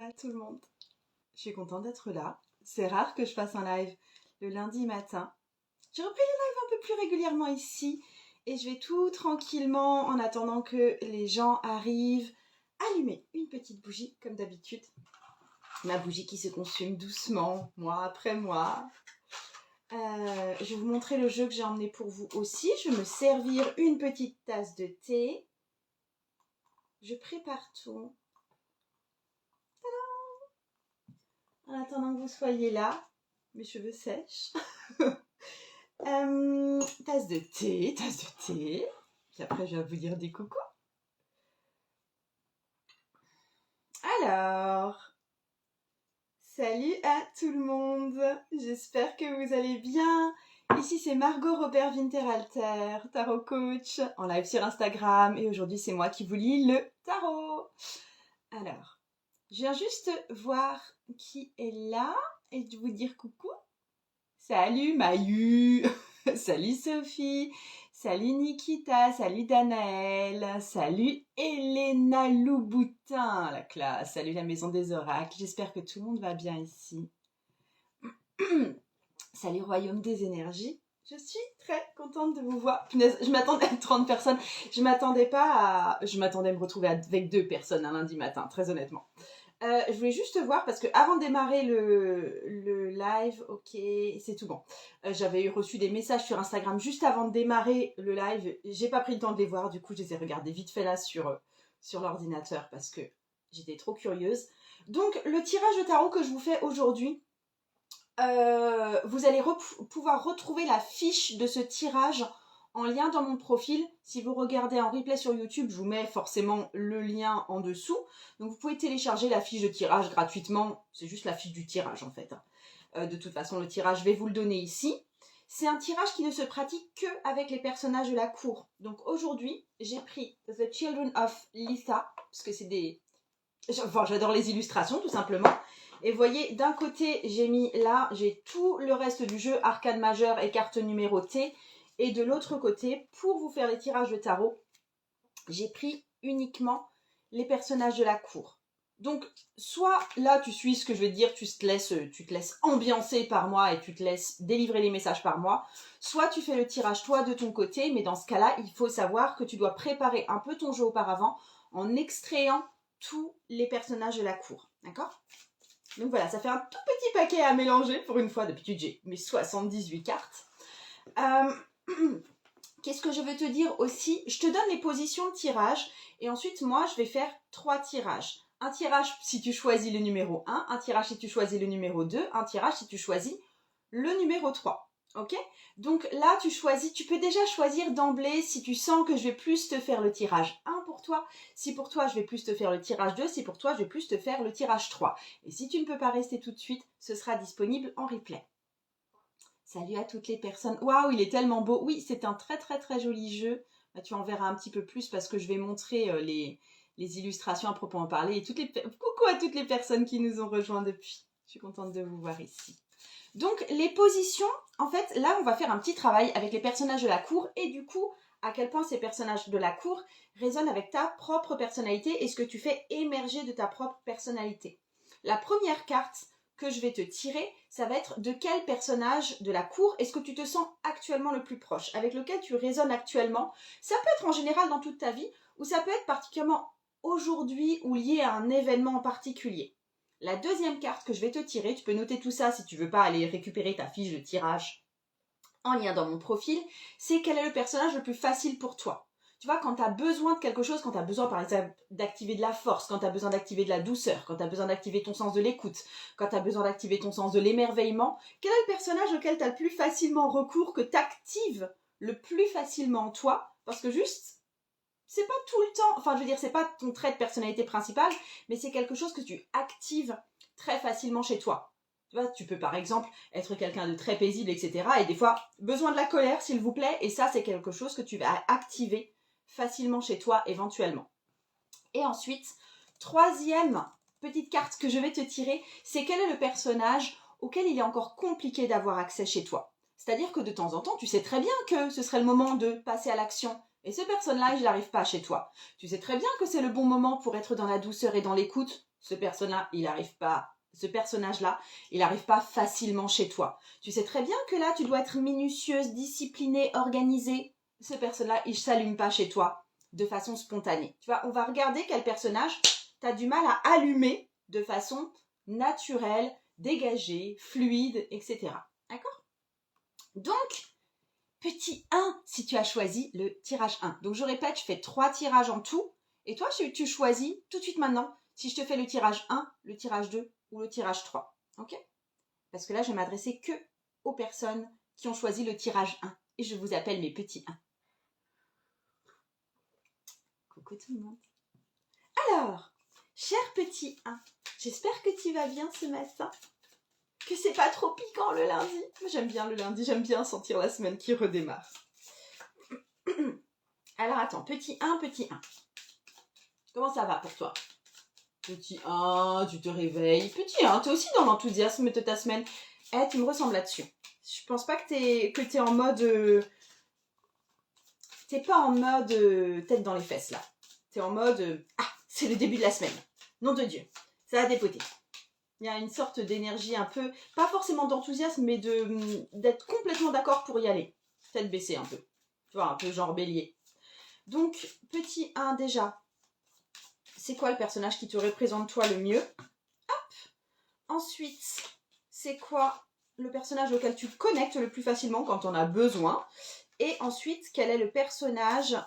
à tout le monde. Je suis contente d'être là. C'est rare que je fasse un live le lundi matin. J'ai repris les lives un peu plus régulièrement ici et je vais tout tranquillement en attendant que les gens arrivent. Allumer une petite bougie comme d'habitude. Ma bougie qui se consume doucement, mois après mois. Je vais vous montrer le jeu que j'ai emmené pour vous aussi. Je vais me servir une petite tasse de thé. Je prépare tout. En attendant que vous soyez là, mes cheveux sèchent. Tasse de thé. Puis après, je vais vous dire des coucous. Alors, salut à tout le monde. J'espère que vous allez bien. Ici, c'est Margot Robert Winterhalter, tarot coach, en live sur Instagram. Et aujourd'hui, c'est moi qui vous lis le tarot. Alors, je viens juste voir qui est là et de vous dire coucou. Salut Mayu, salut Sophie, salut Nikita, salut Danaël, salut Elena Louboutin, la classe, salut la maison des oracles, j'espère que tout le monde va bien ici. Salut Royaume des énergies, je suis très contente de vous voir. Punaise, je m'attendais à 30 personnes, je m'attendais à me retrouver avec 2 personnes un lundi matin, très honnêtement. Je voulais juste voir parce que avant de démarrer le live, ok, c'est tout bon. J'avais reçu des messages sur Instagram juste avant de démarrer le live. J'ai pas pris le temps de les voir, du coup je les ai regardés vite fait là sur l'ordinateur parce que j'étais trop curieuse. Donc le tirage de tarot que je vous fais aujourd'hui, vous allez pouvoir retrouver la fiche de ce tirage en lien dans mon profil. Si vous regardez en replay sur YouTube, je vous mets forcément le lien en dessous. Donc vous pouvez télécharger la fiche de tirage gratuitement. C'est juste la fiche du tirage en fait. De toute façon, le tirage, je vais vous le donner ici. C'est un tirage qui ne se pratique que avec les personnages de la cour. Donc aujourd'hui, j'ai pris The Children of Litha, parce que c'est des... Enfin, j'adore les illustrations tout simplement. Et vous voyez, d'un côté, j'ai mis là, j'ai tout le reste du jeu, arcane majeure et cartes numérotées. Et de l'autre côté, pour vous faire les tirages de tarot, j'ai pris uniquement les personnages de la cour. Donc, soit là, tu suis ce que je vais te dire, tu te laisses ambiancer par moi et tu te laisses délivrer les messages par moi. Soit tu fais le tirage toi de ton côté, mais dans ce cas-là, il faut savoir que tu dois préparer un peu ton jeu auparavant en extrayant tous les personnages de la cour. D'accord ? Donc voilà, ça fait un tout petit paquet à mélanger. Pour une fois, d'habitude, j'ai mes 78 cartes. Qu'est-ce que je veux te dire aussi? Je te donne les positions de tirage et ensuite moi je vais faire 3 tirages. Un tirage si tu choisis le numéro 1, un tirage si tu choisis le numéro 2, un tirage si tu choisis le numéro 3. Ok? Donc là tu choisis, tu peux déjà choisir d'emblée si tu sens que je vais plus te faire le tirage 1 pour toi, si pour toi je vais plus te faire le tirage 2, si pour toi je vais plus te faire le tirage 3. Et si tu ne peux pas rester tout de suite, ce sera disponible en replay. Salut à toutes les personnes. Waouh, il est tellement beau. Oui, c'est un très très très joli jeu. Bah, tu en verras un petit peu plus parce que je vais montrer les illustrations à proprement parler. Et coucou à toutes les personnes qui nous ont rejoints depuis. Je suis contente de vous voir ici. Donc les positions, en fait, là on va faire un petit travail avec les personnages de la cour et du coup, à quel point ces personnages de la cour résonnent avec ta propre personnalité et ce que tu fais émerger de ta propre personnalité. La première carte que je vais te tirer, ça va être de quel personnage de la cour est-ce que tu te sens actuellement le plus proche, avec lequel tu résonnes actuellement. Ça peut être en général dans toute ta vie, ou ça peut être particulièrement aujourd'hui ou lié à un événement en particulier. La deuxième carte que je vais te tirer, tu peux noter tout ça si tu ne veux pas aller récupérer ta fiche de tirage en lien dans mon profil, c'est quel est le personnage le plus facile pour toi. Tu vois, quand tu as besoin de quelque chose, quand tu as besoin par exemple d'activer de la force, quand tu as besoin d'activer de la douceur, quand tu as besoin d'activer ton sens de l'écoute, quand tu as besoin d'activer ton sens de l'émerveillement, quel est le personnage auquel tu as le plus facilement recours, que tu actives le plus facilement en toi, parce que juste, c'est pas tout le temps, enfin je veux dire, c'est pas ton trait de personnalité principal, mais c'est quelque chose que tu actives très facilement chez toi. Tu vois, tu peux par exemple être quelqu'un de très paisible, etc. Et des fois, besoin de la colère, s'il vous plaît. Et ça, c'est quelque chose que tu vas activer facilement chez toi, éventuellement. Et ensuite, troisième petite carte que je vais te tirer, c'est quel est le personnage auquel il est encore compliqué d'avoir accès chez toi. C'est-à-dire que de temps en temps, tu sais très bien que ce serait le moment de passer à l'action. Et ce personnage-là, il n'arrive pas chez toi. Tu sais très bien que c'est le bon moment pour être dans la douceur et dans l'écoute. ce personnage-là, il n'arrive pas facilement chez toi. Tu sais très bien que là, tu dois être minutieuse, disciplinée, organisée. Ce personnage-là, il ne s'allume pas chez toi de façon spontanée. Tu vois, on va regarder quel personnage tu as du mal à allumer de façon naturelle, dégagée, fluide, etc. D'accord? Donc, petit 1, si tu as choisi le tirage 1. Donc, je répète, je fais 3 tirages en tout. Et toi, tu choisis tout de suite maintenant si je te fais le tirage 1, le tirage 2 ou le tirage 3. Ok? Parce que là, je vais m'adresser que aux personnes qui ont choisi le tirage 1. Et je vous appelle mes petits 1. Coucou tout le monde. Alors, cher petit 1, j'espère que tu vas bien ce matin. Que c'est pas trop piquant le lundi. J'aime bien le lundi, j'aime bien sentir la semaine qui redémarre. Alors attends, petit 1, petit 1. Comment ça va pour toi? Petit 1, tu te réveilles. Petit 1, t'es aussi dans l'enthousiasme de ta semaine. Tu me ressembles là-dessus. Je pense pas que t'es en mode... T'es pas en mode tête dans les fesses là. T'es en mode c'est le début de la semaine. Nom de Dieu, ça va dépoter. Il y a une sorte d'énergie un peu, pas forcément d'enthousiasme, mais d'être complètement d'accord pour y aller. Tête baissée un peu. Tu vois, un peu genre bélier. Donc, petit 1 déjà. C'est quoi le personnage qui te représente toi le mieux? Hop. Ensuite, c'est quoi le personnage auquel tu connectes le plus facilement quand on a besoin? Et ensuite, quel est le personnage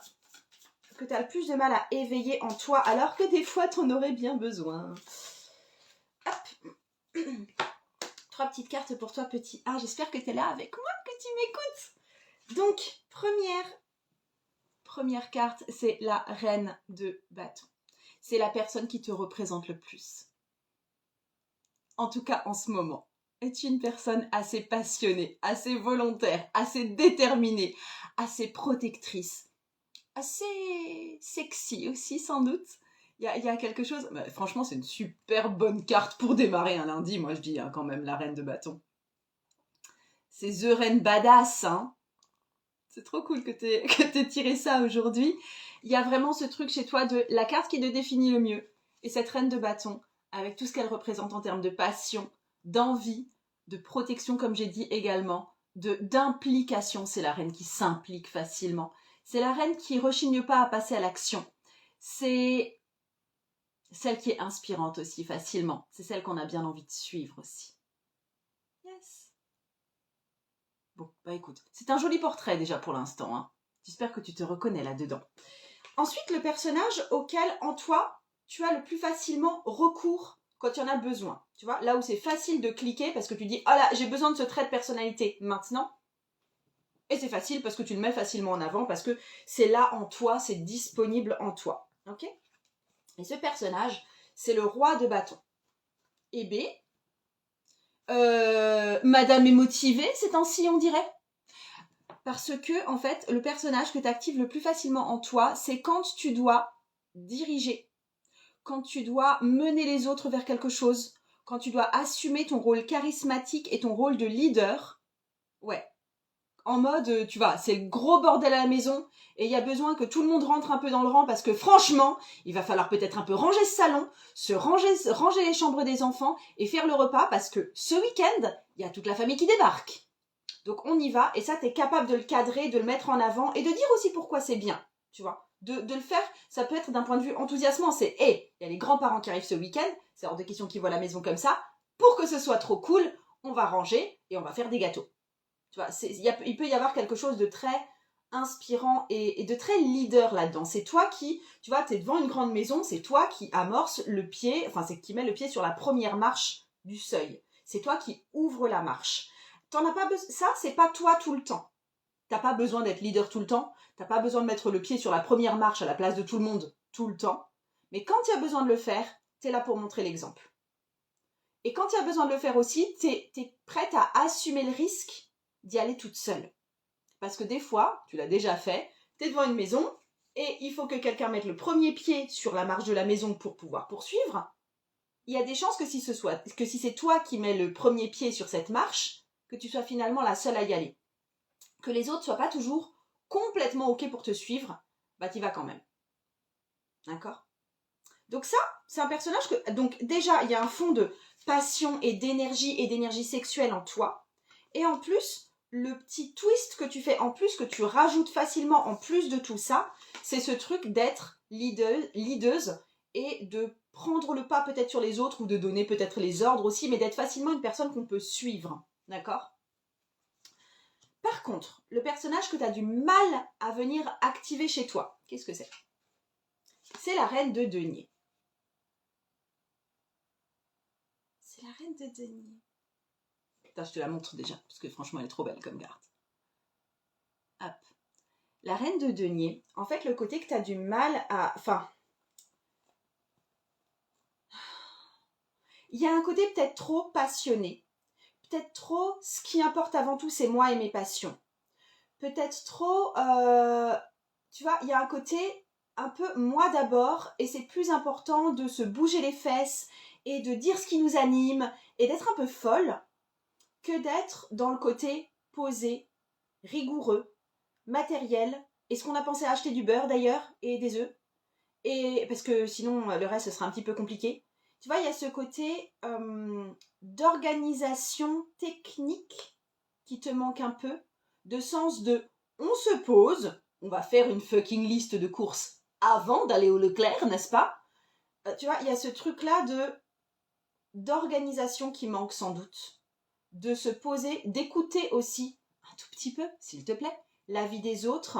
que tu as le plus de mal à éveiller en toi alors que des fois tu en aurais bien besoin? Hop. 3 petites cartes pour toi, petit 1. J'espère que tu es là avec moi, que tu m'écoutes. Donc, première carte, c'est la reine de bâton. C'est la personne qui te représente le plus. En tout cas, en ce moment. Es-tu une personne assez passionnée, assez volontaire, assez déterminée, assez protectrice, assez sexy aussi sans doute? Il y a quelque chose... Bah, franchement, c'est une super bonne carte pour démarrer un lundi, moi je dis quand même, la reine de bâton. C'est The Reine Badass, hein. C'est trop cool que t'aies tiré ça aujourd'hui. Il y a vraiment ce truc chez toi de la carte qui te définit le mieux. Et cette reine de bâton, avec tout ce qu'elle représente en termes de passion, d'envie, de protection, comme j'ai dit également, d'implication. C'est la reine qui s'implique facilement. C'est la reine qui rechigne pas à passer à l'action. C'est celle qui est inspirante aussi facilement. C'est celle qu'on a bien envie de suivre aussi. Yes. Bon, bah écoute, c'est un joli portrait déjà pour l'instant. Hein. J'espère que tu te reconnais là-dedans. Ensuite, le personnage auquel, en toi, tu as le plus facilement recours quand tu en as besoin. Tu vois, là où c'est facile de cliquer parce que tu dis « Oh là, j'ai besoin de ce trait de personnalité maintenant ». Et c'est facile parce que tu le mets facilement en avant, parce que c'est là en toi, c'est disponible en toi. Ok? Et ce personnage, c'est le roi de bâton. Et B, Madame est motivée ces temps-ci, on dirait. Parce que, en fait, le personnage que tu actives le plus facilement en toi, c'est quand tu dois diriger, quand tu dois mener les autres vers quelque chose, quand tu dois assumer ton rôle charismatique et ton rôle de leader. Ouais. En mode, tu vois, c'est le gros bordel à la maison et il y a besoin que tout le monde rentre un peu dans le rang parce que franchement, il va falloir peut-être un peu ranger ce salon, ranger les chambres des enfants et faire le repas parce que ce week-end, il y a toute la famille qui débarque. Donc on y va, et ça, tu es capable de le cadrer, de le mettre en avant, et de dire aussi pourquoi c'est bien, tu vois. De le faire, ça peut être d'un point de vue enthousiasmant, c'est « Hey, il y a les grands-parents qui arrivent ce week-end, c'est hors de question qu'ils voient la maison comme ça, pour que ce soit trop cool, on va ranger et on va faire des gâteaux. » Tu vois, il peut y avoir quelque chose de très inspirant et de très leader là-dedans. C'est toi qui, tu vois, tu es devant une grande maison, c'est toi qui amorce le pied, enfin, c'est qui met le pied sur la première marche du seuil. C'est toi qui ouvre la marche. T'en as pas besoin. Ça, c'est pas toi tout le temps. T'as pas besoin d'être leader tout le temps. T'as pas besoin de mettre le pied sur la première marche à la place de tout le monde tout le temps. Mais quand il y a besoin de le faire, t'es là pour montrer l'exemple. Et quand il y a besoin de le faire aussi, t'es prête à assumer le risque d'y aller toute seule. Parce que des fois, tu l'as déjà fait, t'es devant une maison et il faut que quelqu'un mette le premier pied sur la marche de la maison pour pouvoir poursuivre. Il y a des chances que si c'est toi qui mets le premier pied sur cette marche, que tu sois finalement la seule à y aller. Que les autres ne soient pas toujours complètement OK pour te suivre, bah t'y vas quand même. D'accord? Donc ça, c'est un personnage que... Donc déjà, il y a un fond de passion et d'énergie sexuelle en toi. Et en plus, le petit twist que tu fais en plus, que tu rajoutes facilement en plus de tout ça, c'est ce truc d'être leaduse et de prendre le pas peut-être sur les autres ou de donner peut-être les ordres aussi, mais d'être facilement une personne qu'on peut suivre. D'accord ? Par contre, le personnage que tu as du mal à venir activer chez toi, qu'est-ce que c'est ? C'est la reine de denier. C'est la reine de denier. Putain, je te la montre déjà, parce que franchement, elle est trop belle comme carte. Hop. La reine de denier, en fait, le côté que tu as du mal à... Enfin... Il y a un côté peut-être trop passionné. Peut-être trop, ce qui importe avant tout, c'est moi et mes passions. Peut-être trop... tu vois, il y a un côté un peu moi d'abord, et c'est plus important de se bouger les fesses et de dire ce qui nous anime et d'être un peu folle que d'être dans le côté posé, rigoureux, matériel. Est-ce qu'on a pensé à acheter du beurre d'ailleurs et des œufs ? Et parce que sinon le reste ce sera un petit peu compliqué. Tu vois, il y a ce côté d'organisation technique qui te manque un peu, de sens de on se pose, on va faire une fucking liste de courses avant d'aller au Leclerc, n'est-ce pas ? Tu vois, il y a ce truc-là d'organisation qui manque sans doute, de se poser, d'écouter aussi un tout petit peu, s'il te plaît, la vie des autres.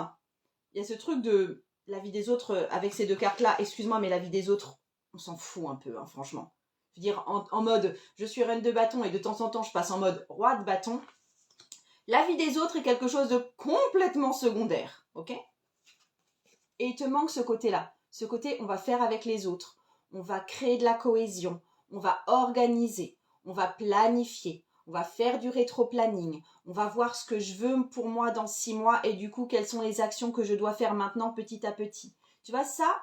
Il y a ce truc de la vie des autres avec ces deux cartes-là, excuse-moi, mais la vie des autres, on s'en fout un peu, hein, franchement. Je veux dire, en mode, je suis reine de bâton et de temps en temps, je passe en mode roi de bâton. La vie des autres est quelque chose de complètement secondaire, ok ? Et il te manque ce côté-là. Ce côté, on va faire avec les autres. On va créer de la cohésion. On va organiser. On va planifier. On va faire du rétro-planning. On va voir ce que je veux pour moi dans 6 mois et du coup, quelles sont les actions que je dois faire maintenant petit à petit. Tu vois, ça,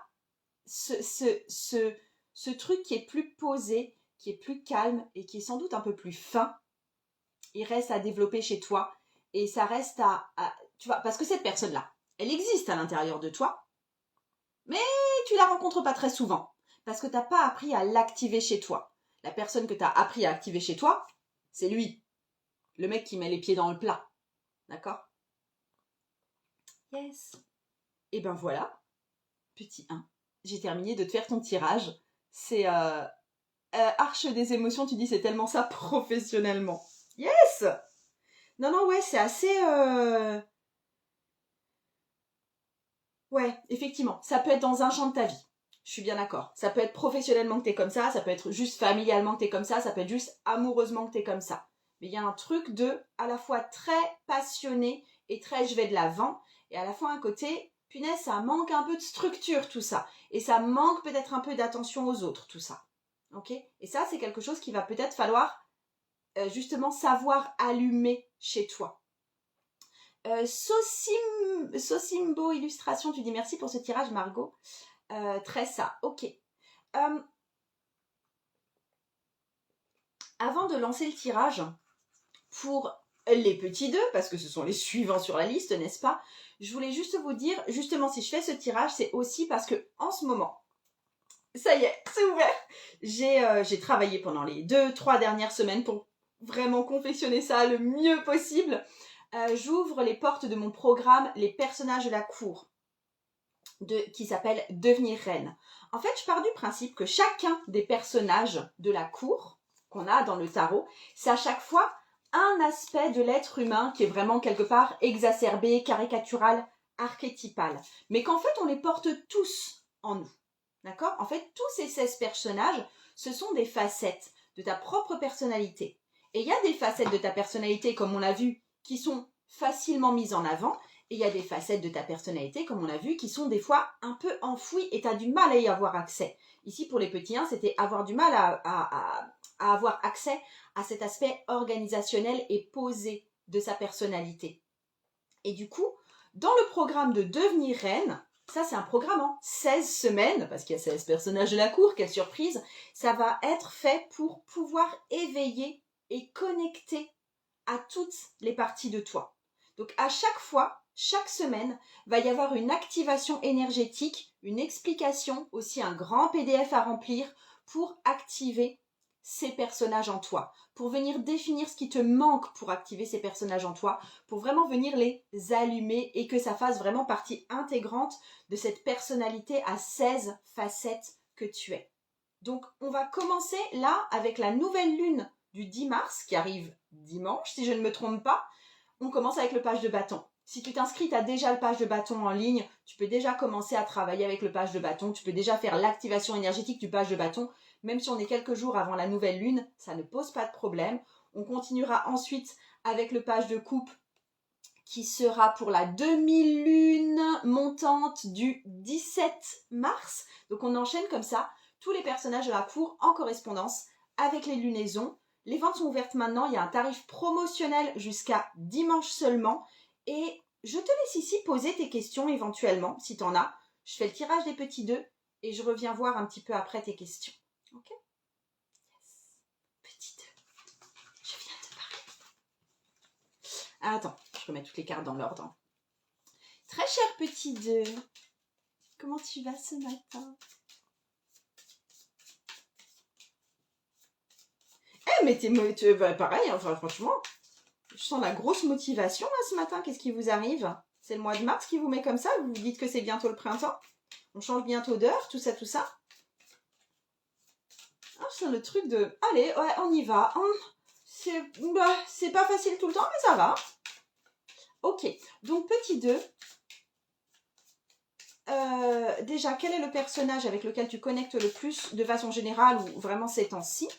ce truc qui est plus posé, qui est plus calme et qui est sans doute un peu plus fin, il reste à développer chez toi. Et ça reste tu vois, parce que cette personne-là, elle existe à l'intérieur de toi, mais tu la rencontres pas très souvent parce que tu n'as pas appris à l'activer chez toi. La personne que tu as appris à activer chez toi, c'est lui, le mec qui met les pieds dans le plat. D'accord ? Yes. Et ben voilà, petit 1. J'ai terminé de te faire ton tirage. C'est Arche des émotions, tu dis c'est tellement ça professionnellement. Yes. Non, ouais, c'est assez... Ouais, effectivement, ça peut être dans un champ de ta vie. Je suis bien d'accord. Ça peut être professionnellement que t'es comme ça peut être juste familialement que t'es comme ça peut être juste amoureusement que t'es comme ça. Mais il y a un truc de, à la fois très passionné et très je vais de l'avant, et à la fois un côté, punaise, ça manque un peu de structure tout ça. Et ça manque peut-être un peu d'attention aux autres, tout ça. Ok ? Et ça, c'est quelque chose qu'il va peut-être falloir justement savoir allumer chez toi. Sosimbo Illustration, tu dis merci pour ce tirage, Margot. Tressa, ok. Avant de lancer le tirage pour les petits 2, parce que ce sont les suivants sur la liste, n'est-ce pas ? Je voulais juste vous dire, justement, si je fais ce tirage, c'est aussi parce que en ce moment, ça y est, c'est ouvert. J'ai travaillé pendant les 2-3 dernières semaines pour vraiment confectionner ça le mieux possible. J'ouvre les portes de mon programme Les personnages de la cour, qui s'appelle Devenir reine. En fait, je pars du principe que chacun des personnages de la cour qu'on a dans le tarot, c'est à chaque fois un aspect de l'être humain qui est vraiment quelque part exacerbé, caricatural, archétypal. Mais qu'en fait, on les porte tous en nous. D'accord ? En fait, tous ces 16 personnages, ce sont des facettes de ta propre personnalité. Et il y a des facettes de ta personnalité, comme on l'a vu, qui sont facilement mises en avant, et il y a des facettes de ta personnalité, comme on l'a vu, qui sont des fois un peu enfouies et tu as du mal à y avoir accès. Ici, pour les petits 1, c'était avoir du mal à avoir accès à cet aspect organisationnel et posé de sa personnalité. Et du coup, dans le programme de Devenir reine, ça c'est un programme en 16 semaines, parce qu'il y a 16 personnages de la cour, quelle surprise, ça va être fait pour pouvoir éveiller et connecter à toutes les parties de toi. Donc à chaque fois, chaque semaine, va y avoir une activation énergétique, une explication, aussi un grand PDF à remplir pour activer ces personnages en toi, pour venir définir ce qui te manque pour activer ces personnages en toi, pour vraiment venir les allumer et que ça fasse vraiment partie intégrante de cette personnalité à 16 facettes que tu es. Donc, on va commencer là avec la nouvelle lune du 10 mars qui arrive dimanche, si je ne me trompe pas. On commence avec le page de bâton. Si tu t'inscris, tu as déjà le page de bâton en ligne, tu peux déjà commencer à travailler avec le page de bâton, tu peux déjà faire l'activation énergétique du page de bâton, même si on est quelques jours avant la nouvelle lune, ça ne pose pas de problème. On continuera ensuite avec le page de coupe qui sera pour la demi-lune montante du 17 mars. Donc on enchaîne comme ça tous les personnages de la cour en correspondance avec les lunaisons. Les ventes sont ouvertes maintenant, il y a un tarif promotionnel jusqu'à dimanche seulement. Et je te laisse ici poser tes questions éventuellement, si tu en as. Je fais le tirage des petits 2 et je reviens voir un petit peu après tes questions. Ok? Yes. Petit 2. Je viens de parler. Ah, attends, je remets toutes les cartes dans l'ordre. Très cher petit 2, comment tu vas ce matin? Mais pareil, enfin, franchement, je sens la grosse motivation là ce matin. Qu'est-ce qui vous arrive? C'est le mois de mars qui vous met comme ça? Vous vous dites que c'est bientôt le printemps? On change bientôt d'heure, tout ça, tout ça? Ah, c'est le truc de... Allez, ouais, on y va. C'est pas facile tout le temps, mais ça va. Ok, donc petit 2. Déjà, quel est le personnage avec lequel tu connectes le plus de façon générale ou vraiment ces temps-ci?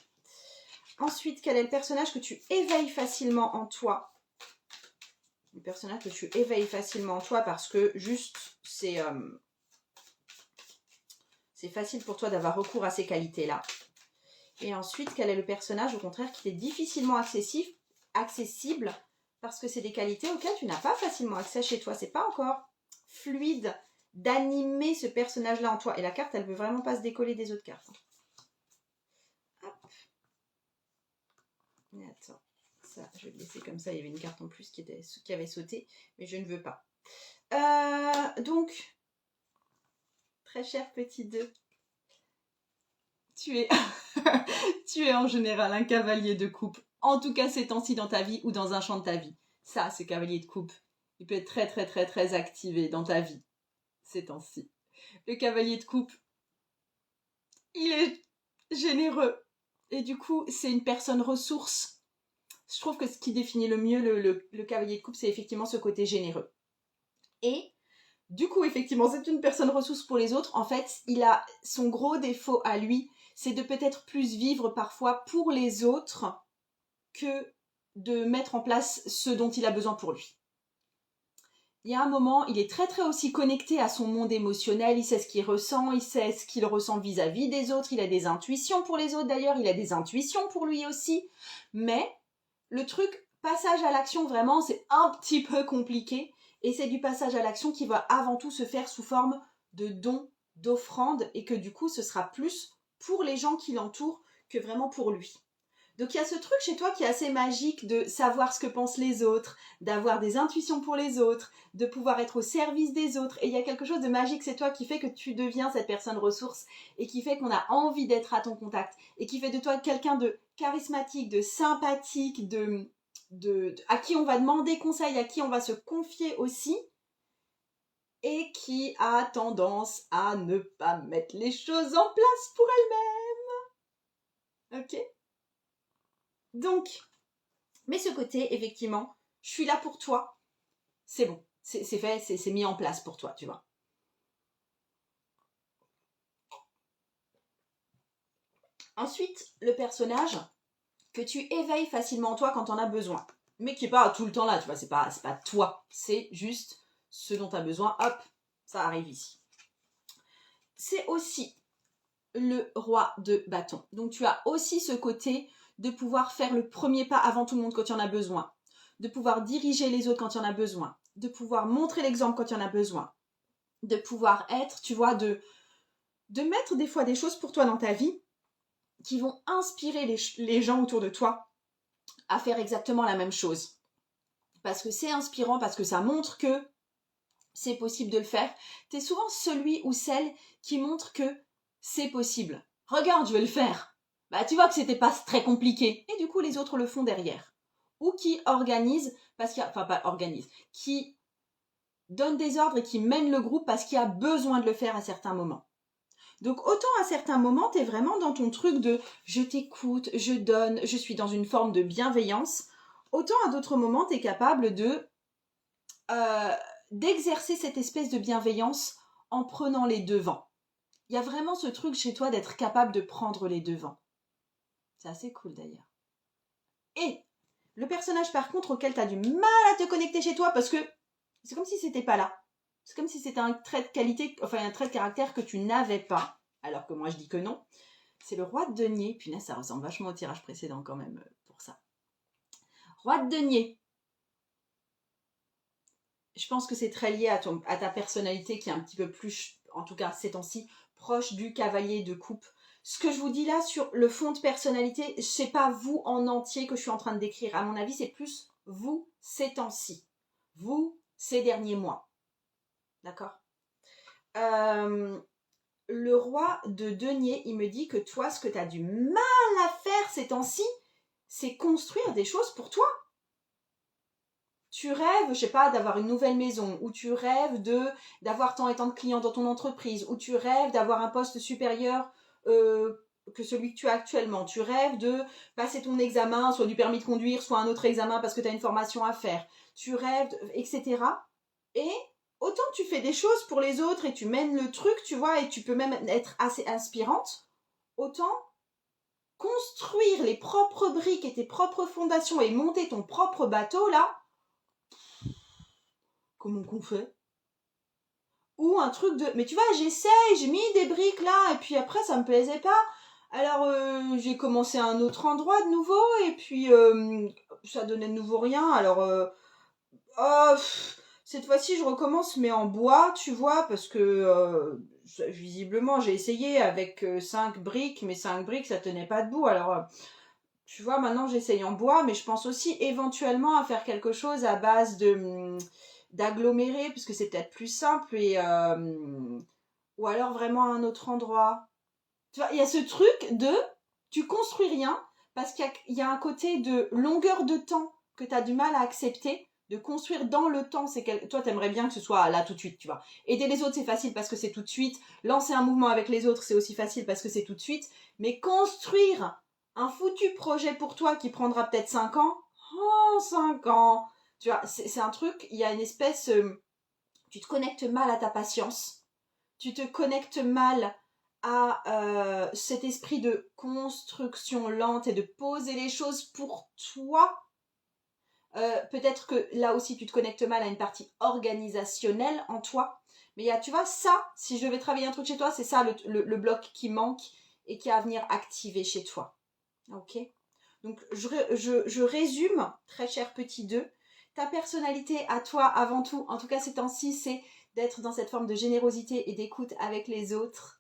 Ensuite, quel est le personnage que tu éveilles facilement en toi? Le personnage que tu éveilles facilement en toi parce que juste, c'est facile pour toi d'avoir recours à ces qualités-là. Et ensuite, quel est le personnage, au contraire, qui est difficilement accessible parce que c'est des qualités auxquelles tu n'as pas facilement accès chez toi. C'est pas encore fluide d'animer ce personnage-là en toi. Et la carte, elle veut vraiment pas se décoller des autres cartes. Hop. Mais attends, ça, je vais le laisser comme ça. Il y avait une carte en plus qui avait sauté, mais je ne veux pas. Donc, très cher petit 2, tu es, tu es en général un cavalier de coupe. En tout cas, ces temps-ci dans ta vie ou dans un champ de ta vie. Ça, ce cavalier de coupe, il peut être très, très, très, très activé dans ta vie ces temps-ci. Le cavalier de coupe, il est généreux. Et du coup, c'est une personne ressource. Je trouve que ce qui définit le mieux le cavalier de coupe, c'est effectivement ce côté généreux. Et du coup, effectivement, c'est une personne ressource pour les autres. En fait, il a son gros défaut à lui, c'est de peut-être plus vivre parfois pour les autres que de mettre en place ce dont il a besoin pour lui. Il y a un moment, il est très très aussi connecté à son monde émotionnel, il sait ce qu'il ressent, il sait ce qu'il ressent vis-à-vis des autres, il a des intuitions pour les autres d'ailleurs, il a des intuitions pour lui aussi, mais le truc passage à l'action vraiment c'est un petit peu compliqué et c'est du passage à l'action qui va avant tout se faire sous forme de dons, d'offrandes et que du coup ce sera plus pour les gens qui l'entourent que vraiment pour lui. Donc il y a ce truc chez toi qui est assez magique de savoir ce que pensent les autres, d'avoir des intuitions pour les autres, de pouvoir être au service des autres. Et il y a quelque chose de magique chez toi qui fait que tu deviens cette personne ressource et qui fait qu'on a envie d'être à ton contact et qui fait de toi quelqu'un de charismatique, de sympathique, à qui on va demander conseil, à qui on va se confier aussi et qui a tendance à ne pas mettre les choses en place pour elle-même. Ok ? Donc, mais ce côté, effectivement, je suis là pour toi, c'est bon, c'est fait, c'est mis en place pour toi, tu vois. Ensuite, le personnage que tu éveilles facilement en toi quand on a besoin, mais qui n'est pas tout le temps là, tu vois, c'est pas toi, c'est juste ce dont tu as besoin, hop, ça arrive ici. C'est aussi le roi de bâton. Donc tu as aussi ce côté de pouvoir faire le premier pas avant tout le monde quand il y en a besoin, de pouvoir diriger les autres quand il y en a besoin, de pouvoir montrer l'exemple quand il y en a besoin, de pouvoir être, tu vois, de mettre des fois des choses pour toi dans ta vie qui vont inspirer les gens autour de toi à faire exactement la même chose. Parce que c'est inspirant, parce que ça montre que c'est possible de le faire. Tu es souvent celui ou celle qui montre que c'est possible. Regarde, je vais le faire. Bah, tu vois que c'était pas très compliqué. Et du coup, les autres le font derrière. Ou qui organisent, parce qu'il y a, enfin pas organise, qui donne des ordres et qui mène le groupe parce qu'il y a besoin de le faire à certains moments. Donc autant à certains moments, tu es vraiment dans ton truc de je t'écoute, je donne, je suis dans une forme de bienveillance, autant à d'autres moments, tu es capable d'exercer cette espèce de bienveillance en prenant les devants. Il y a vraiment ce truc chez toi d'être capable de prendre les devants. C'est assez cool d'ailleurs. Et le personnage par contre auquel tu as du mal à te connecter chez toi parce que c'est comme si c'était pas là. C'est comme si c'était un trait de qualité, enfin un trait de caractère que tu n'avais pas, alors que moi je dis que non. C'est le roi de denier. Puis là, ça ressemble vachement au tirage précédent quand même pour ça. Roi de denier. Je pense que c'est très lié à ta personnalité qui est un petit peu plus, en tout cas ces temps-ci, proche du cavalier de coupe. Ce que je vous dis là sur le fond de personnalité, c'est pas vous en entier que je suis en train de décrire. À mon avis, c'est plus vous ces temps-ci. Vous ces derniers mois. D'accord le roi de denier, il me dit que toi, ce que tu as du mal à faire ces temps-ci, c'est construire des choses pour toi. Tu rêves, je sais pas, d'avoir une nouvelle maison, ou tu rêves d'avoir tant et tant de clients dans ton entreprise, ou tu rêves d'avoir un poste supérieur que celui que tu as actuellement. Tu rêves de passer ton examen, soit du permis de conduire, soit un autre examen parce que tu as une formation à faire. Tu rêves, etc. Et autant tu fais des choses pour les autres et tu mènes le truc, tu vois, et tu peux même être assez inspirante, autant construire les propres briques et tes propres fondations et monter ton propre bateau, là, comment qu'on fait? Ou un truc de... Mais tu vois, j'essaye, j'ai mis des briques là, et puis après, ça me plaisait pas. Alors, j'ai commencé à un autre endroit de nouveau, et puis ça donnait de nouveau rien. Alors, oh, cette fois-ci, je recommence, mais en bois, tu vois, parce que visiblement, j'ai essayé avec 5 briques, mais 5 briques, ça tenait pas debout. Alors, tu vois, maintenant, j'essaye en bois, mais je pense aussi éventuellement à faire quelque chose à base d'agglomérer, puisque c'est peut-être plus simple, ou alors vraiment à un autre endroit. Tu vois, il y a ce truc de, tu construis rien, parce qu'il y a un côté de longueur de temps que tu as du mal à accepter, de construire dans le temps, toi t'aimerais bien que ce soit là tout de suite, tu vois. Aider les autres c'est facile parce que c'est tout de suite, lancer un mouvement avec les autres c'est aussi facile parce que c'est tout de suite, mais construire un foutu projet pour toi qui prendra peut-être 5 ans, oh 5 ans, tu vois, c'est un truc, il y a une espèce, tu te connectes mal à ta patience, tu te connectes mal à cet esprit de construction lente et de poser les choses pour toi. Peut-être que là aussi tu te connectes mal à une partie organisationnelle en toi. Mais il y a, tu vois, ça, si je vais travailler un truc chez toi, c'est ça le bloc qui manque et qui a à venir activer chez toi. Ok? Donc je résume, très cher petit 2, ta personnalité à toi avant tout, en tout cas ces temps-ci, c'est d'être dans cette forme de générosité et d'écoute avec les autres.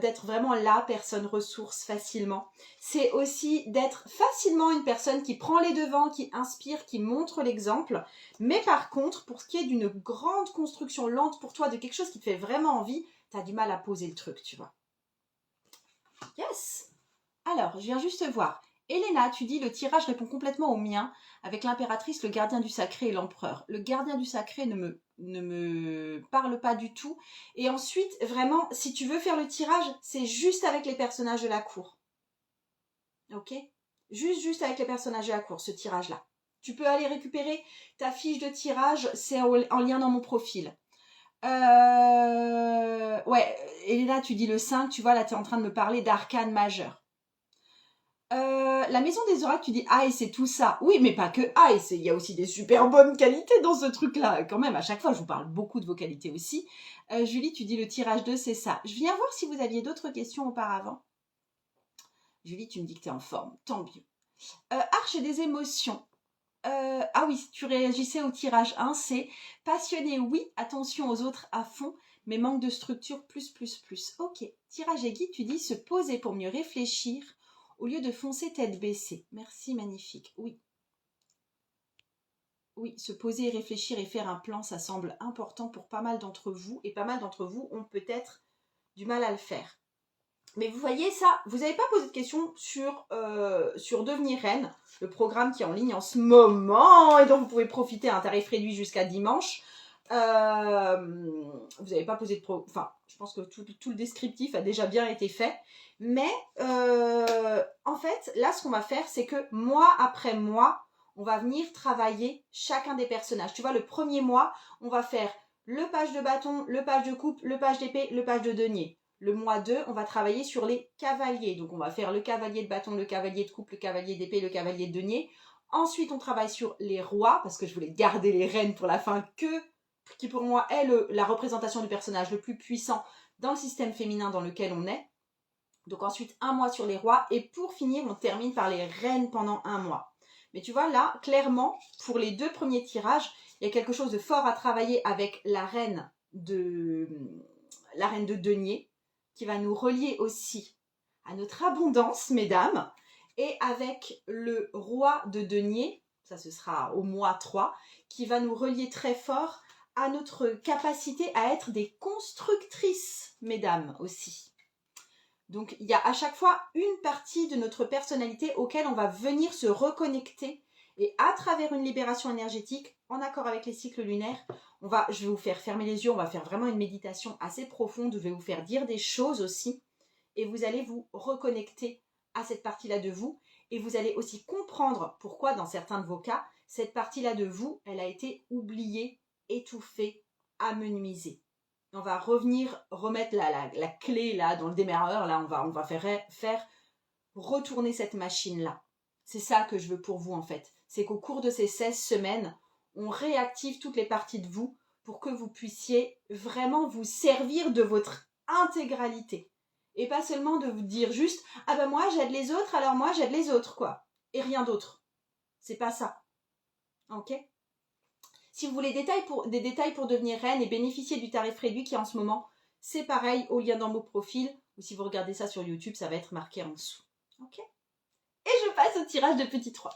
D'être vraiment la personne ressource facilement. C'est aussi d'être facilement une personne qui prend les devants, qui inspire, qui montre l'exemple. Mais par contre, pour ce qui est d'une grande construction lente pour toi, de quelque chose qui te fait vraiment envie, t'as du mal à poser le truc, tu vois. Yes! Alors, je viens juste voir. Elena, tu dis le tirage répond complètement au mien, avec l'impératrice, le gardien du sacré et l'empereur. Le gardien du sacré ne me parle pas du tout. Et ensuite, vraiment, si tu veux faire le tirage, c'est juste avec les personnages de la cour. Ok? Juste avec les personnages de la cour, ce tirage-là. Tu peux aller récupérer ta fiche de tirage, c'est en lien dans mon profil. Ouais, Elena, tu dis le 5, tu vois, là, tu es en train de me parler d'arcane majeur. La maison des oracles, tu dis Ice c'est tout ça. Oui, mais pas que Ice. Il y a aussi des super bonnes qualités dans ce truc-là. Quand même, à chaque fois, je vous parle beaucoup de vos qualités aussi. Julie, tu dis le tirage 2, c'est ça. Je viens voir si vous aviez d'autres questions auparavant. Julie, tu me dis que tu es en forme. Tant mieux. Arche des émotions. Ah oui, tu réagissais au tirage 1, c'est passionné, oui, attention aux autres à fond, mais manque de structure, plus. Ok. Tirage aiguille, tu dis se poser pour mieux réfléchir au lieu de foncer tête baissée. Merci, magnifique. Oui. oui, se poser et réfléchir et faire un plan, ça semble important pour pas mal d'entre vous. Et pas mal d'entre vous ont peut-être du mal à le faire. Mais vous voyez ça, vous n'avez pas posé de questions sur Devenir Reine, le programme qui est en ligne en ce moment et dont vous pouvez profiter à un tarif réduit jusqu'à dimanche. Vous n'avez pas posé de... Enfin, je pense que tout le descriptif a déjà bien été fait. Mais en fait, là, ce qu'on va faire, c'est que mois après mois, on va venir travailler chacun des personnages. Tu vois, le premier mois, on va faire le page de bâton, le page de coupe, le page d'épée, le page de denier. Le mois 2, on va travailler sur les cavaliers. Donc, on va faire le cavalier de bâton, le cavalier de coupe, le cavalier d'épée, le cavalier de denier. Ensuite, on travaille sur les rois, parce que je voulais garder les reines pour la fin, qui pour moi est la représentation du personnage le plus puissant dans le système féminin dans lequel on est. Donc ensuite, un mois sur les rois. Et pour finir, on termine par les reines pendant un mois. Mais tu vois, là, clairement, pour les 2 premiers tirages, il y a quelque chose de fort à travailler avec la reine de denier, qui va nous relier aussi à notre abondance, mesdames, et avec le roi de denier, ça ce sera au mois 3, qui va nous relier très fort à notre capacité à être des constructrices, mesdames, aussi. Donc, il y a à chaque fois une partie de notre personnalité auquel on va venir se reconnecter et à travers une libération énergétique, en accord avec les cycles lunaires, je vais vous faire fermer les yeux, on va faire vraiment une méditation assez profonde, je vais vous faire dire des choses aussi et vous allez vous reconnecter à cette partie-là de vous et vous allez aussi comprendre pourquoi dans certains de vos cas, cette partie-là de vous, elle a été oubliée, étouffée, amenuisée. On va remettre la clé là dans le démarreur, là on va faire retourner cette machine-là. C'est ça que je veux pour vous en fait. C'est qu'au cours de ces 16 semaines, on réactive toutes les parties de vous pour que vous puissiez vraiment vous servir de votre intégralité. Et pas seulement de vous dire juste « Ah ben moi j'aide les autres, alors moi j'aide les autres quoi. » Et rien d'autre. C'est pas ça. Ok ? Si vous voulez des détails pour devenir reine et bénéficier du tarif réduit qui est en ce moment, c'est pareil au lien dans mon profil. Ou si vous regardez ça sur YouTube, ça va être marqué en dessous. Ok ? Et je passe au tirage de petit 3.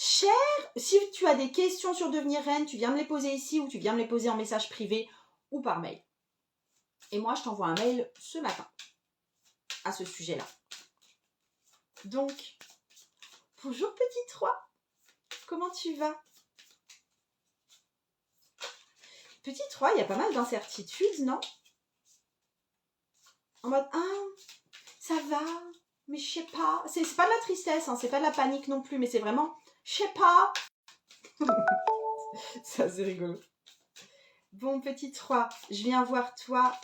Cher, si tu as des questions sur devenir reine, tu viens me les poser ici ou tu viens me les poser en message privé ou par mail. Et moi, je t'envoie un mail ce matin à ce sujet-là. Donc, bonjour petit 3. Comment tu vas ? Petit 3, il y a pas mal d'incertitudes, non ? En mode, ça va, mais je sais pas. C'est pas de la tristesse, c'est pas de la panique non plus, mais c'est vraiment, je sais pas. Ça, c'est rigolo. Bon, petit 3, je viens voir toi.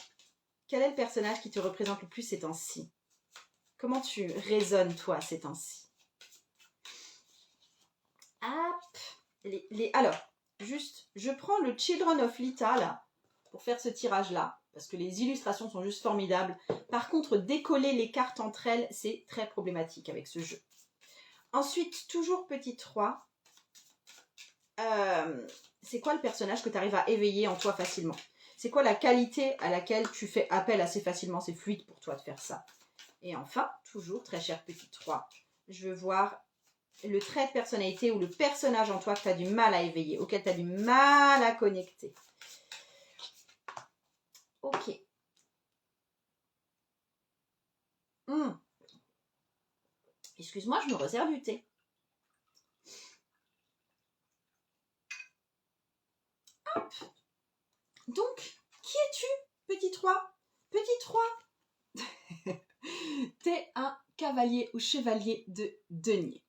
Quel est le personnage qui te représente le plus ces temps-ci ? Comment tu résonnes, toi, ces temps-ci ? Alors, juste, je prends le Children of Lita, là, pour faire ce tirage-là, parce que les illustrations sont juste formidables. Par contre, décoller les cartes entre elles, c'est très problématique avec ce jeu. Ensuite, toujours petit 3, c'est quoi le personnage que tu arrives à éveiller en toi facilement ? C'est quoi la qualité à laquelle tu fais appel assez facilement ? C'est fluide pour toi de faire ça. Et enfin, toujours, très cher petit 3, je veux voir le trait de personnalité ou le personnage en toi que tu as du mal à éveiller, auquel tu as du mal à connecter. Ok. Excuse-moi, je me réserve du thé. Hop. Donc, qui es-tu, petit 3 ? Petit 3. T'es un cavalier ou chevalier de denier.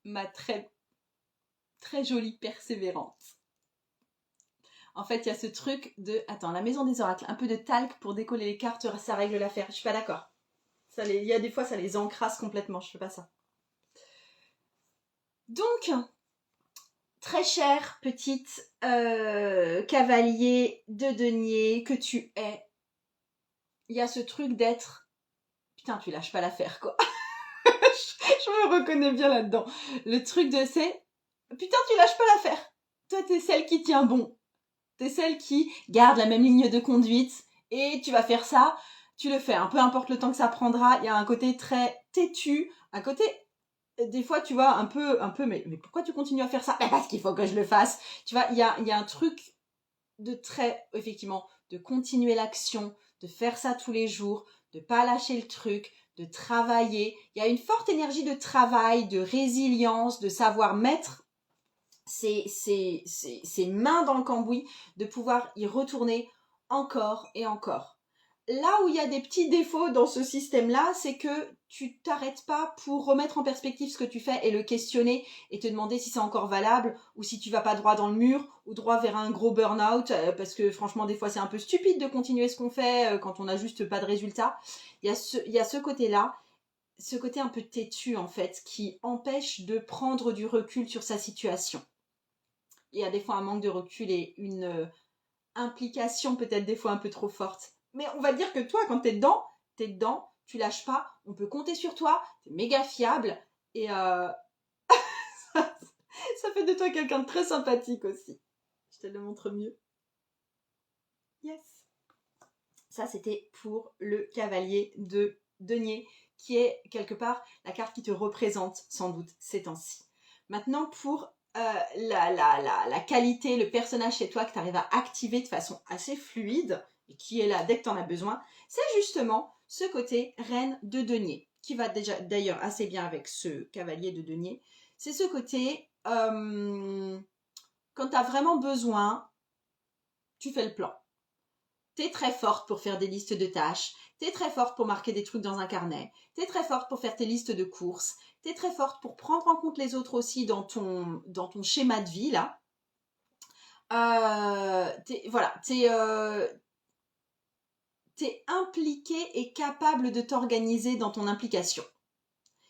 Ma très, très jolie persévérante. En fait, il y a ce truc de... Attends, la maison des oracles, un peu de talc pour décoller les cartes, ça règle l'affaire. Je suis pas d'accord. Il y a des fois, ça les encrasse complètement. Je fais pas ça. Donc, très cher petite cavalier de denier que tu es, il y a ce truc d'être... Putain, tu lâches pas l'affaire, quoi. Je me reconnais bien là-dedans. Le truc de c'est... Putain, tu lâches pas l'affaire. Toi, t'es celle qui tient bon. T'es celle qui garde la même ligne de conduite et tu vas faire ça, tu le fais, peu importe le temps que ça prendra. Il y a un côté très têtu, un côté des fois, tu vois, mais pourquoi tu continues à faire ça? Ben parce qu'il faut que je le fasse. Tu vois, il y a un truc effectivement, de continuer l'action, de faire ça tous les jours, de pas lâcher le truc, de travailler. Il y a une forte énergie de travail, de résilience, de savoir mettre ses mains dans le cambouis, de pouvoir y retourner encore et encore. Là où il y a des petits défauts dans ce système-là, c'est que tu t'arrêtes pas pour remettre en perspective ce que tu fais et le questionner et te demander si c'est encore valable ou si tu vas pas droit dans le mur ou droit vers un gros burn-out parce que franchement des fois c'est un peu stupide de continuer ce qu'on fait quand on n'a juste pas de résultat. Il y a ce côté-là, ce côté un peu têtu en fait qui empêche de prendre du recul sur sa situation. Il y a des fois un manque de recul et une implication peut-être des fois un peu trop forte. Mais on va dire que toi, quand t'es dedans, tu lâches pas, on peut compter sur toi, t'es méga fiable et ça fait de toi quelqu'un de très sympathique aussi. Je te le montre mieux. Yes. Ça, c'était pour le cavalier de denier, qui est quelque part la carte qui te représente sans doute ces temps-ci. Maintenant, pour la qualité, le personnage chez toi que tu arrives à activer de façon assez fluide et qui est là dès que tu en as besoin, c'est justement ce côté reine de denier, qui va déjà d'ailleurs assez bien avec ce cavalier de denier. C'est ce côté, quand tu as vraiment besoin, tu fais le plan. T'es très forte pour faire des listes de tâches, t'es très forte pour marquer des trucs dans un carnet, t'es très forte pour faire tes listes de courses, t'es très forte pour prendre en compte les autres aussi dans ton schéma de vie, là. T'es impliquée et capable de t'organiser dans ton implication.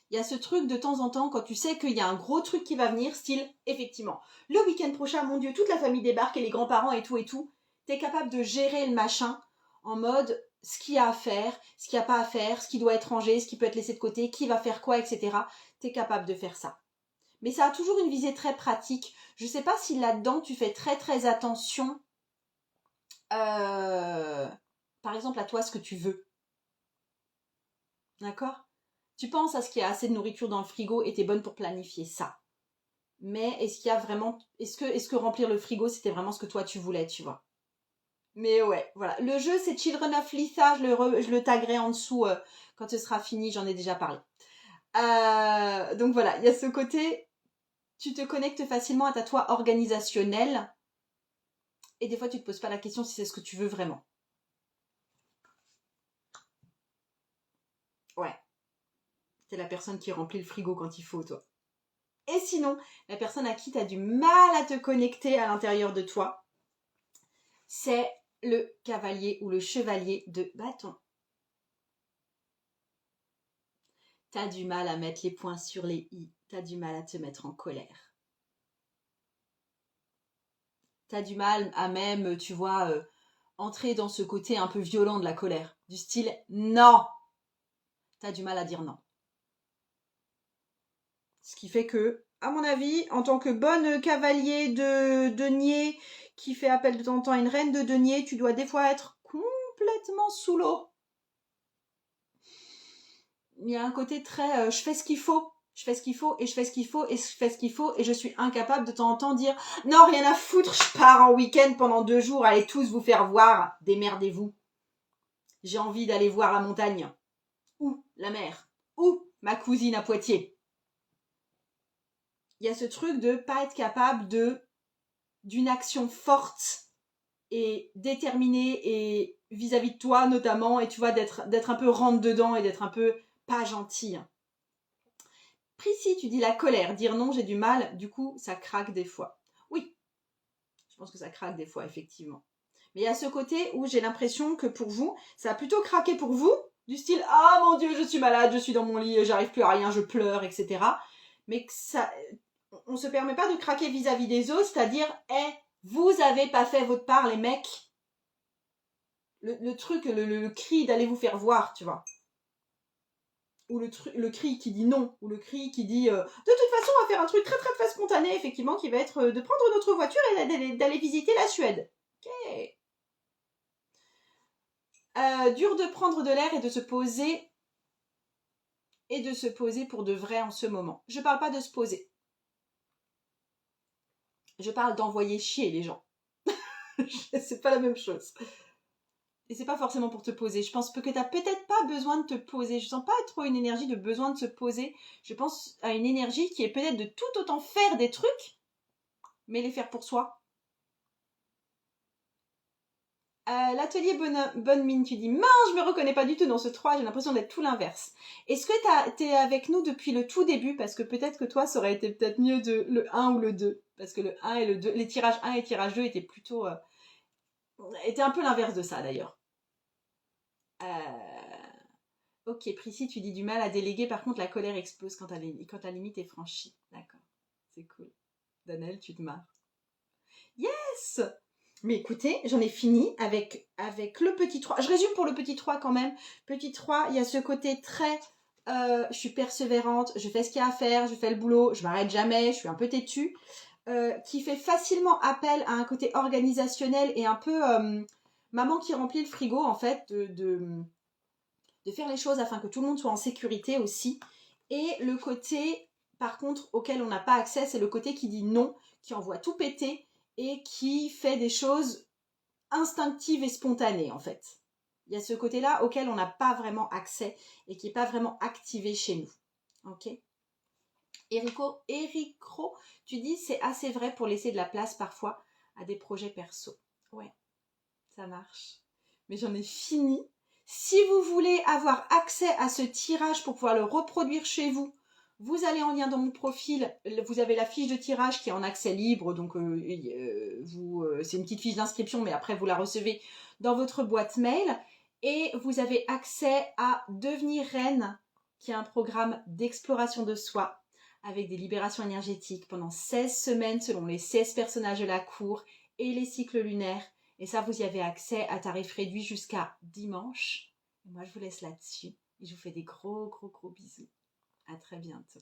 Il y a ce truc de temps en temps, quand tu sais qu'il y a un gros truc qui va venir, style, effectivement, le week-end prochain, mon Dieu, toute la famille débarque et les grands-parents et tout, t'es capable de gérer le machin en mode ce qu'il y a à faire, ce qu'il n'y a pas à faire, ce qui doit être rangé, ce qui peut être laissé de côté, qui va faire quoi, etc. T'es capable de faire ça. Mais ça a toujours une visée très pratique. Je sais pas si là-dedans tu fais très très attention, par exemple à toi, ce que tu veux. D'accord ? Tu penses à ce qu'il y a assez de nourriture dans le frigo et t'es bonne pour planifier ça. Mais est-ce qu'il y a vraiment... Est-ce que remplir le frigo, c'était vraiment ce que toi tu voulais, tu vois? Mais ouais, voilà. Le jeu, c'est Children of Litha. Je le taguerai en dessous quand ce sera fini. J'en ai déjà parlé. Donc voilà, il y a ce côté... Tu te connectes facilement à ta toi organisationnelle. Et des fois, tu te poses pas la question si c'est ce que tu veux vraiment. Ouais. T'es la personne qui remplit le frigo quand il faut, toi. Et sinon, la personne à qui tu as du mal à te connecter à l'intérieur de toi, c'est le cavalier ou le chevalier de bâton. Tu as du mal à mettre les points sur les i, tu as du mal à te mettre en colère. Tu as du mal à même, tu vois, entrer dans ce côté un peu violent de la colère, du style non. Tu as du mal à dire non. Ce qui fait que, à mon avis, en tant que bonne cavalier de denier qui fait appel de temps en temps à une reine de denier, tu dois des fois être complètement sous l'eau. Il y a un côté très je fais ce qu'il faut, je fais ce qu'il faut et je fais ce qu'il faut et je fais ce qu'il faut et je suis incapable de temps en temps dire non, rien à foutre, je pars en week-end pendant 2 jours, allez tous vous faire voir, démerdez-vous. J'ai envie d'aller voir la montagne ou la mer ou ma cousine à Poitiers. Il y a ce truc de pas être capable d'une action forte et déterminée et vis-à-vis de toi notamment, et tu vois, d'être un peu rentre dedans et d'être un peu pas gentil. Précis, tu dis la colère, dire non, j'ai du mal, du coup, ça craque des fois. Oui, je pense que ça craque des fois, effectivement. Mais il y a ce côté où j'ai l'impression que pour vous, ça a plutôt craqué pour vous, du style « Ah mon Dieu, je suis malade, je suis dans mon lit, j'arrive plus à rien, je pleure, etc. » Mais que ça, on se permet pas de craquer vis-à-vis des autres, c'est-à-dire « Eh, vous avez pas fait votre part, les mecs. » Le truc, le cri d'aller vous faire voir, tu vois. Ou le cri qui dit non, ou le cri qui dit de toute façon on va faire un truc très très très spontané, effectivement, qui va être de prendre notre voiture et d'aller visiter la Suède. Ok. Dur de prendre de l'air et de se poser et de se poser pour de vrai en ce moment. Je parle pas de se poser. Je parle d'envoyer chier les gens. C'est pas la même chose. Et c'est pas forcément pour te poser. Je pense que t'as peut-être pas besoin de te poser. Je sens pas trop une énergie de besoin de se poser. Je pense à une énergie qui est peut-être de tout autant faire des trucs, mais les faire pour soi. L'atelier bonne mine, tu dis, mince, je me reconnais pas du tout dans ce 3, j'ai l'impression d'être tout l'inverse. Est-ce que t'es avec nous depuis le tout début? Parce que peut-être que toi, ça aurait été peut-être mieux de le 1 ou le 2. Parce que le 1 et le 2, les tirages 1 et tirage 2 étaient plutôt... étaient un peu l'inverse de ça d'ailleurs. Ok, Prissy, tu dis du mal à déléguer, par contre la colère explose quand la limite est franchie. D'accord, c'est cool. Daniel, tu te marres. Yes! Mais écoutez, j'en ai fini avec le petit 3. Je résume pour le petit 3 quand même. Petit 3, il y a ce côté très... je suis persévérante, je fais ce qu'il y a à faire, je fais le boulot, je m'arrête jamais, je suis un peu têtue. Qui fait facilement appel à un côté organisationnel et un peu maman qui remplit le frigo en fait, de faire les choses afin que tout le monde soit en sécurité aussi. Et le côté, par contre, auquel on n'a pas accès, c'est le côté qui dit non, qui envoie tout péter et qui fait des choses instinctives et spontanées en fait. Il y a ce côté-là auquel on n'a pas vraiment accès et qui n'est pas vraiment activé chez nous. Ok. Ericro, tu dis c'est assez vrai pour laisser de la place parfois à des projets perso. Ouais, ça marche. Mais j'en ai fini. Si vous voulez avoir accès à ce tirage pour pouvoir le reproduire chez vous, vous allez en lien dans mon profil, vous avez la fiche de tirage qui est en accès libre, donc c'est une petite fiche d'inscription, mais après vous la recevez dans votre boîte mail. Et vous avez accès à Devenir Reine, qui est un programme d'exploration de soi, avec des libérations énergétiques pendant 16 semaines selon les 16 personnages de la cour et les cycles lunaires. Et ça, vous y avez accès à tarif réduit jusqu'à dimanche. Et moi, je vous laisse là-dessus. Et je vous fais des gros, gros, gros bisous. À très bientôt.